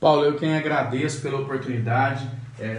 Paulo, eu quem agradeço pela oportunidade,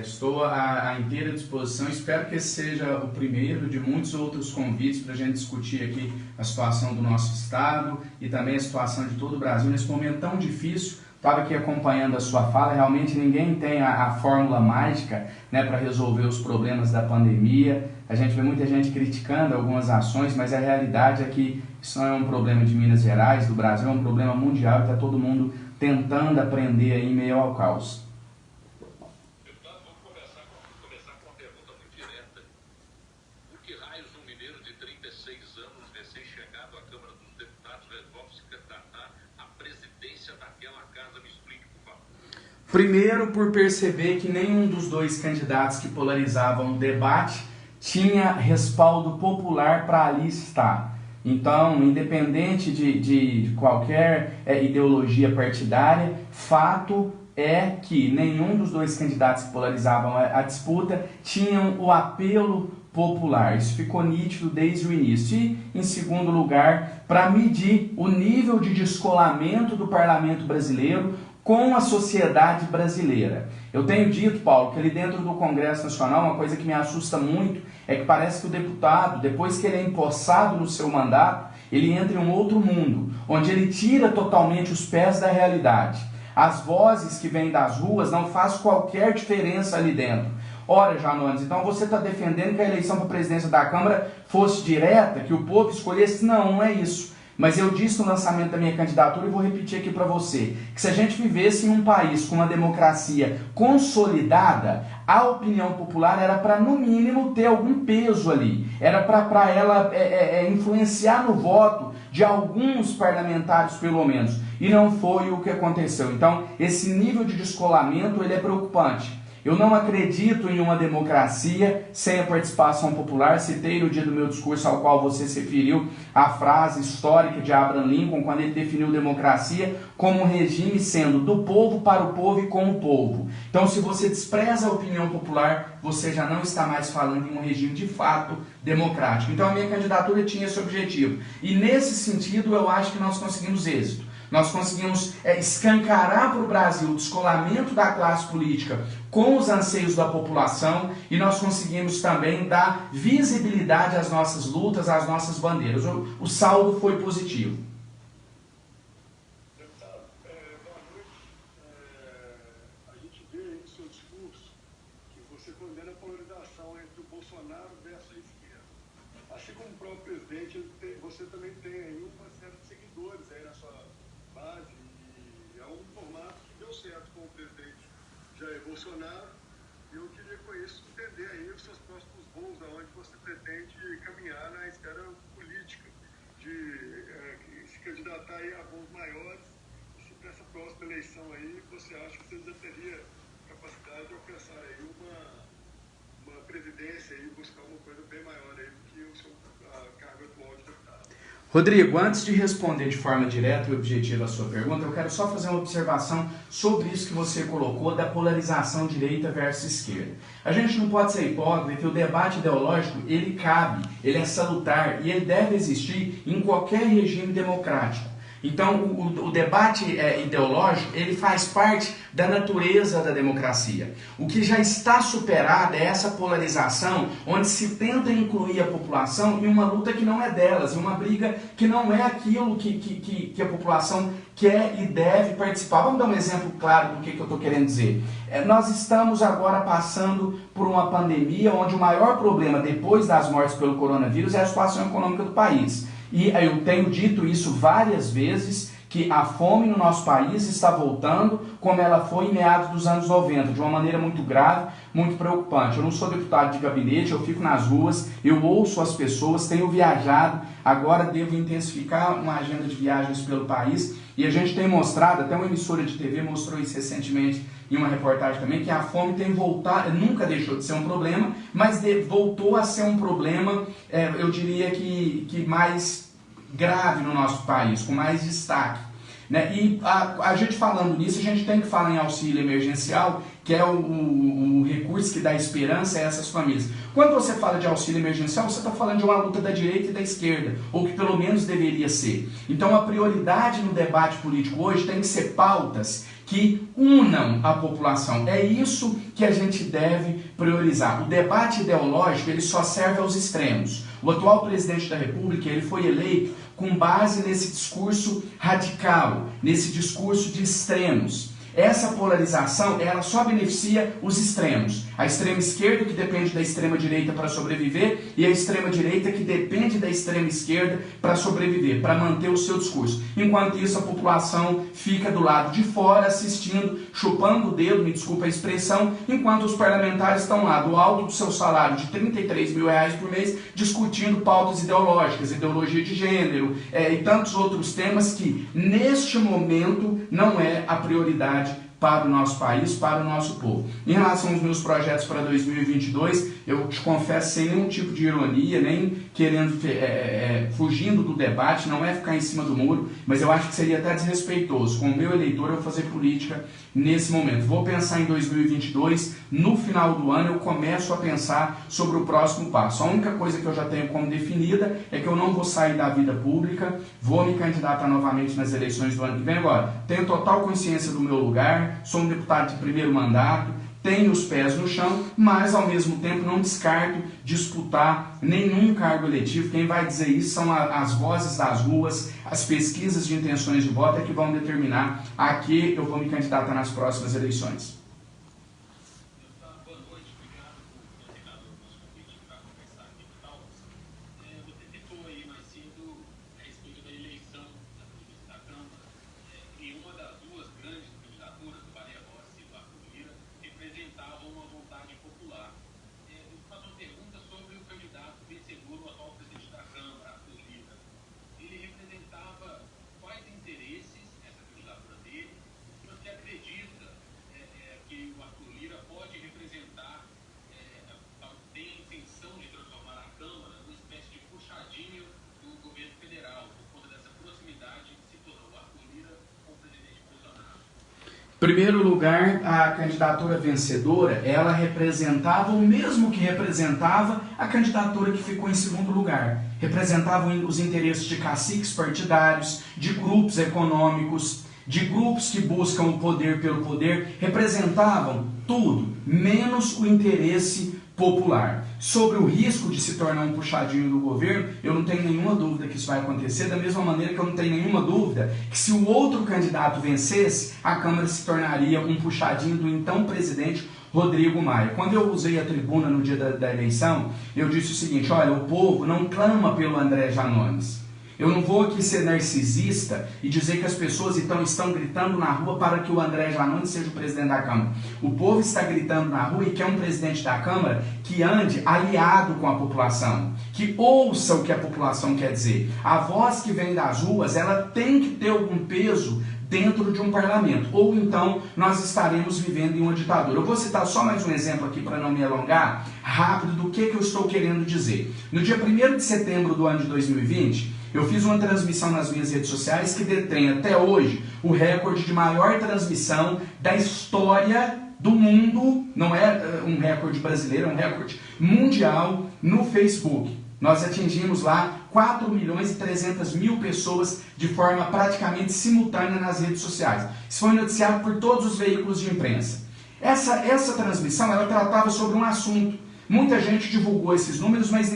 estou à inteira disposição, espero que esse seja o primeiro de muitos outros convites para a gente discutir aqui a situação do nosso estado e também a situação de todo o Brasil nesse momento tão difícil. Estava aqui acompanhando a sua fala, realmente ninguém tem a fórmula mágica, né, para resolver os problemas da pandemia. A gente vê muita gente criticando algumas ações, mas a realidade é que isso não é um problema de Minas Gerais, do Brasil, é um problema mundial e está todo mundo tentando aprender aí em meio ao caos. Deputado, vamos começar com uma pergunta muito direta. Por que raios um mineiro de 36 anos, recém-chegado à Câmara dos Deputados, resolve se candidatar à presidência daquela casa? Me explique, por favor. Primeiro, por perceber que nenhum dos dois candidatos que polarizavam o debate tinha respaldo popular para ali estar. Então, independente de qualquer ideologia partidária, fato é que nenhum dos dois candidatos que polarizavam a disputa tinham o apelo popular. Isso ficou nítido desde o início. E, em segundo lugar, para medir o nível de descolamento do parlamento brasileiro com a sociedade brasileira. Eu tenho dito, Paulo, que ali dentro do Congresso Nacional, uma coisa que me assusta muito é que parece que o deputado, depois que ele é empossado no seu mandato, ele entra em um outro mundo, onde ele tira totalmente os pés da realidade. As vozes que vêm das ruas não fazem qualquer diferença ali dentro. Ora, Janones, então você está defendendo que a eleição para a presidência da Câmara fosse direta, que o povo escolhesse? Não, não é isso. Mas eu disse no lançamento da minha candidatura e vou repetir aqui para você, que se a gente vivesse em um país com uma democracia consolidada, a opinião popular era para, no mínimo, ter algum peso ali. Era para ela influenciar no voto de alguns parlamentares, pelo menos. E não foi o que aconteceu. Então, esse nível de descolamento ele é preocupante. Eu não acredito em uma democracia sem a participação popular. Citei no dia do meu discurso ao qual você se referiu a frase histórica de Abraham Lincoln, quando ele definiu democracia como um regime sendo do povo para o povo e com o povo. Então, se você despreza a opinião popular, você já não está mais falando em um regime de fato democrático. Então, a minha candidatura tinha esse objetivo. E nesse sentido, eu acho que nós conseguimos êxito. Nós conseguimos escancarar para o Brasil o descolamento da classe política com os anseios da população e nós conseguimos também dar visibilidade às nossas lutas, às nossas bandeiras. O saldo foi positivo. Deputado, boa noite. A gente vê em seu discurso que você condena a polarização entre o Bolsonaro versus a esquerda. Assim como o próprio presidente, você também tem aí uma série de seguidores aí na sua base e é um formato que deu certo com o presidente Jair Bolsonaro. E eu queria com isso entender aí os seus próximos voos, aonde você pretende caminhar na esfera política, de se candidatar aí a voos maiores, e se para essa próxima eleição aí você acha que você já teria capacidade de alcançar aí uma presidência e buscar uma coisa bem maior aí do que o seu cargo atual de deputado. Rodrigo, antes de responder de forma direta e objetiva a sua pergunta, eu quero só fazer uma observação sobre isso que você colocou da polarização direita versus esquerda. A gente não pode ser hipócrita que o debate ideológico, ele cabe, ele é salutar e ele deve existir em qualquer regime democrático. Então, o debate ideológico, ele faz parte da natureza da democracia. O que já está superado é essa polarização, onde se tenta incluir a população em uma luta que não é delas, em uma briga que não é aquilo que a população quer e deve participar. Vamos dar um exemplo claro do que eu estou querendo dizer. Nós estamos agora passando por uma pandemia onde o maior problema, depois das mortes pelo coronavírus, é a situação econômica do país. E eu tenho dito isso várias vezes, que a fome no nosso país está voltando como ela foi em meados dos anos 90, de uma maneira muito grave, muito preocupante. Eu não sou deputado de gabinete, eu fico nas ruas, eu ouço as pessoas, tenho viajado, agora devo intensificar uma agenda de viagens pelo país, e a gente tem mostrado, até uma emissora de TV mostrou isso recentemente em uma reportagem também, que a fome tem voltado, nunca deixou de ser um problema, mas voltou a ser um problema, eu diria que mais grave no nosso país, com mais destaque. Né? E a gente falando nisso, a gente tem que falar em auxílio emergencial, que é o recurso que dá esperança a essas famílias. Quando você fala de auxílio emergencial, você está falando de uma luta da direita e da esquerda, ou que pelo menos deveria ser. Então a prioridade no debate político hoje tem que ser pautas que unam a população. É isso que a gente deve priorizar. O debate ideológico ele só serve aos extremos. O atual presidente da República ele foi eleito com base nesse discurso radical, nesse discurso de extremos. Essa polarização, ela só beneficia os extremos. A extrema esquerda que depende da extrema direita para sobreviver e a extrema direita que depende da extrema esquerda para sobreviver, para manter o seu discurso. Enquanto isso, a população fica do lado de fora assistindo, chupando o dedo, me desculpa a expressão, enquanto os parlamentares estão lá do alto do seu salário de R$33 mil por mês discutindo pautas ideológicas, ideologia de gênero e tantos outros temas que neste momento não é a prioridade para o nosso país, para o nosso povo. Em relação aos meus projetos para 2022, eu te confesso sem nenhum tipo de ironia, nem querendo fugindo do debate, não é ficar em cima do muro, mas eu acho que seria até desrespeitoso com o meu eleitor eu fazer política nesse momento. Vou pensar em 2022, no final do ano eu começo a pensar sobre o próximo passo. A única coisa que eu já tenho como definida é que eu não vou sair da vida pública, vou me candidatar novamente nas eleições do ano que vem. Agora, tenho total consciência do meu lugar, sou um deputado de primeiro mandato, tenho os pés no chão, mas ao mesmo tempo não descarto disputar nenhum cargo eletivo. Quem vai dizer isso são as vozes das ruas, as pesquisas de intenções de voto é que vão determinar a que eu vou me candidatar nas próximas eleições. Em primeiro lugar, a candidatura vencedora, ela representava o mesmo que representava a candidatura que ficou em segundo lugar. Representavam os interesses de caciques partidários, de grupos econômicos, de grupos que buscam o poder pelo poder, representavam tudo, menos o interesse popular. Sobre o risco de se tornar um puxadinho do governo, eu não tenho nenhuma dúvida que isso vai acontecer, da mesma maneira que eu não tenho nenhuma dúvida que se o outro candidato vencesse, a Câmara se tornaria um puxadinho do então presidente Rodrigo Maia. Quando eu usei a tribuna no dia da eleição, eu disse o seguinte: olha, o povo não clama pelo André Janones. Eu não vou aqui ser narcisista e dizer que as pessoas estão gritando na rua para que o André Janones seja o presidente da Câmara. O povo está gritando na rua e quer um presidente da Câmara que ande aliado com a população, que ouça o que a população quer dizer. A voz que vem das ruas, ela tem que ter algum peso dentro de um parlamento, ou então nós estaremos vivendo em uma ditadura. Eu vou citar só mais um exemplo aqui para não me alongar rápido do que eu estou querendo dizer. No dia 1º de setembro do ano de 2020, eu fiz uma transmissão nas minhas redes sociais que detém até hoje o recorde de maior transmissão da história do mundo, não é um recorde brasileiro, é um recorde mundial no Facebook. Nós atingimos lá 4.300.000 pessoas de forma praticamente simultânea nas redes sociais. Isso foi noticiado por todos os veículos de imprensa. Essa transmissão, ela tratava sobre um assunto. Muita gente divulgou esses números, mas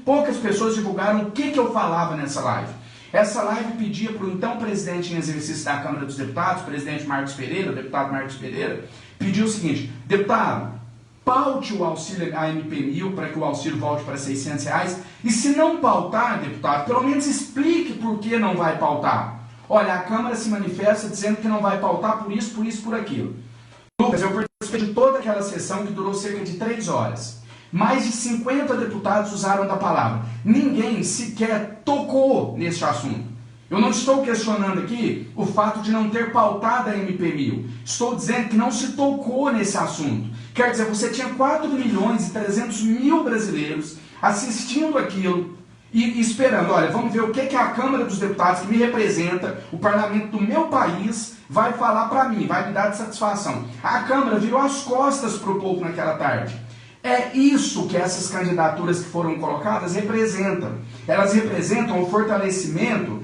poucas pessoas divulgaram o que eu falava nessa live. Essa live pedia para o então presidente em exercício da Câmara dos Deputados, o presidente Marcos Pereira, o deputado Marcos Pereira, pediu o seguinte: deputado, paute o auxílio a MP1000 para que o auxílio volte para R$600, e se não pautar, deputado, pelo menos explique por que não vai pautar. Olha, a Câmara se manifesta dizendo que não vai pautar por isso, por aquilo. Lucas, eu participei de toda aquela sessão que durou cerca de 3 horas. Mais de 50 deputados usaram da palavra. Ninguém sequer tocou nesse assunto. Eu não estou questionando aqui o fato de não ter pautado a MP1000. Estou dizendo que não se tocou nesse assunto. Quer dizer, você tinha 4.300.000 brasileiros assistindo aquilo e esperando, olha, vamos ver o que a Câmara dos Deputados, que me representa, o parlamento do meu país, vai falar para mim, vai me dar de satisfação. A Câmara virou as costas para o povo naquela tarde. É isso que essas candidaturas que foram colocadas representam. Elas representam o fortalecimento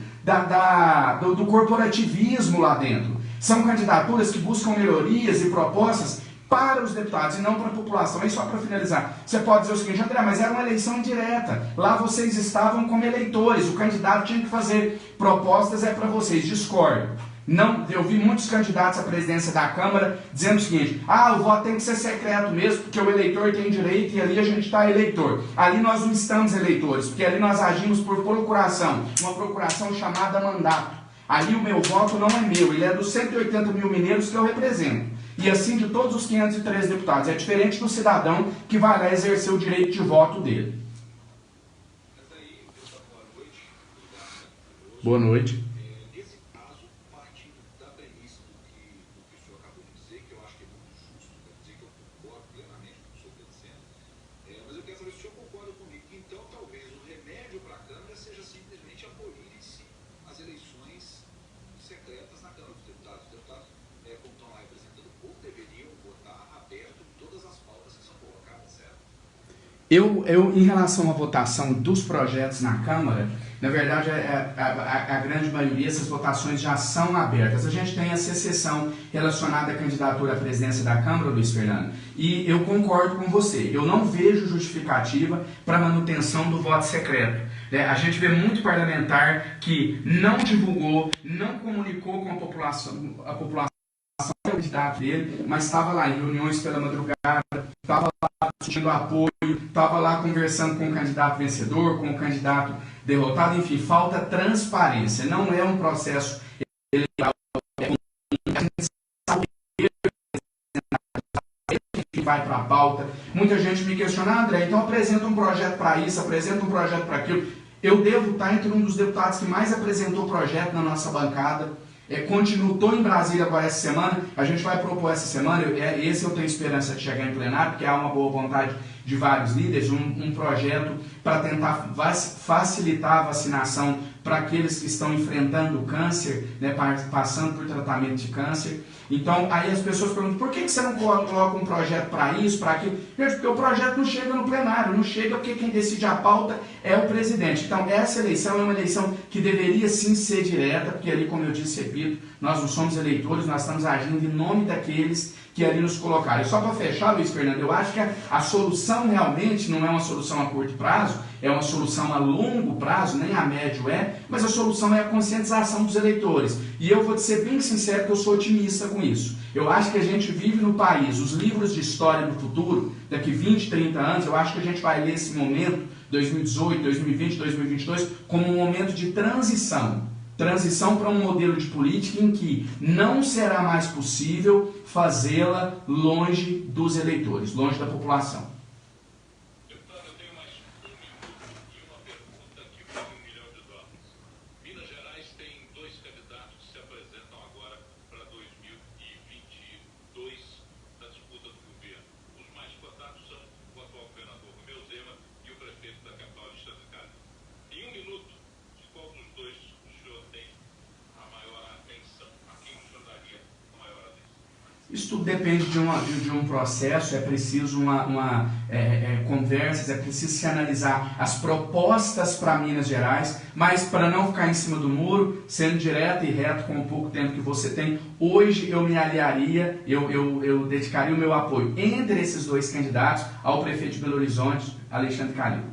do corporativismo lá dentro. São candidaturas que buscam melhorias e propostas para os deputados e não para a população. E só para finalizar, você pode dizer o seguinte, André, mas era uma eleição indireta. Lá vocês estavam como eleitores, o candidato tinha que fazer propostas, é para vocês. Discordo. Não, eu vi muitos candidatos à presidência da Câmara dizendo o seguinte, o voto tem que ser secreto mesmo, porque o eleitor tem direito e ali a gente está eleitor. Ali nós não estamos eleitores, porque ali nós agimos por procuração, uma procuração chamada mandato. Ali o meu voto não é meu, ele é dos 180 mil mineiros que eu represento. E assim de todos os 513 deputados. É diferente do cidadão que vai lá exercer o direito de voto dele. Boa noite. Nesse caso, partindo da premissa do que o senhor acabou de dizer, que eu acho que é muito justo, quer dizer que eu concordo plenamente com o que o senhor está dizendo, mas eu quero saber se o senhor concorda comigo que então talvez o remédio para a Câmara seja simplesmente abolir-se as eleições secretas na Câmara dos Deputados. Os deputados, como estão lá representando o povo, deveriam votar aberto em todas as pautas que são colocadas, certo? Em relação à votação dos projetos na Câmara, na verdade, a grande maioria, essas votações já são abertas. A gente tem essa exceção relacionada à candidatura à presidência da Câmara, Luiz Fernando, e eu concordo com você. Eu não vejo justificativa para a manutenção do voto secreto. A gente vê muito parlamentar que não divulgou, não comunicou com a população o candidato dele, mas estava lá em reuniões pela madrugada, estava lá discutindo apoio, estava lá conversando com o candidato vencedor, com o candidato derrotado, enfim, falta transparência. Não é um processo eleitoral, que vai para a pauta. Muita gente me questiona, André, então apresenta um projeto para isso, apresenta um projeto para aquilo. Eu devo estar entre um dos deputados que mais apresentou projeto na nossa bancada. Estou em Brasília agora essa semana, a gente vai propor essa semana, esse eu tenho esperança de chegar em plenário, porque há uma boa vontade de vários líderes, um projeto para tentar facilitar a vacinação para aqueles que estão enfrentando o câncer, né, passando por tratamento de câncer. Então, aí as pessoas perguntam, por que você não coloca um projeto para isso, para aquilo? Porque o projeto não chega no plenário, não chega porque quem decide a pauta é o presidente. Então, essa eleição é uma eleição que deveria sim ser direta, porque ali, como eu disse, repito, nós não somos eleitores, nós estamos agindo em nome daqueles que ali nos colocaram. E só para fechar, Luiz Fernando, eu acho que a solução realmente não é uma solução a curto prazo, é uma solução a longo prazo, nem a médio mas a solução é a conscientização dos eleitores. E eu vou te ser bem sincero que eu sou otimista com isso. Eu acho que a gente vive no país, os livros de história do futuro, daqui 20, 30 anos, eu acho que a gente vai ler esse momento, 2018, 2020, 2022, como um momento de transição para um modelo de política em que não será mais possível fazê-la longe dos eleitores, longe da população. Deputado, eu tenho mais um minuto e uma pergunta que vale $1 milhão. Minas Gerais tem dois candidatos que se apresentam agora para 2022 na disputa do governo. Os mais cotados são o atual governador Romeu Zema e o prefeito da capital, Alexandre Calil. Em um minuto, de qual dos dois o senhor tem a maior atenção? A quem o senhor daria a maior atenção? Isso tudo depende de um processo, é preciso conversas, é preciso se analisar as propostas para Minas Gerais, mas para não ficar em cima do muro, sendo direto e reto com o pouco tempo que você tem, hoje eu me aliaria, eu dedicaria o meu apoio entre esses dois candidatos ao prefeito de Belo Horizonte, Alexandre Calil.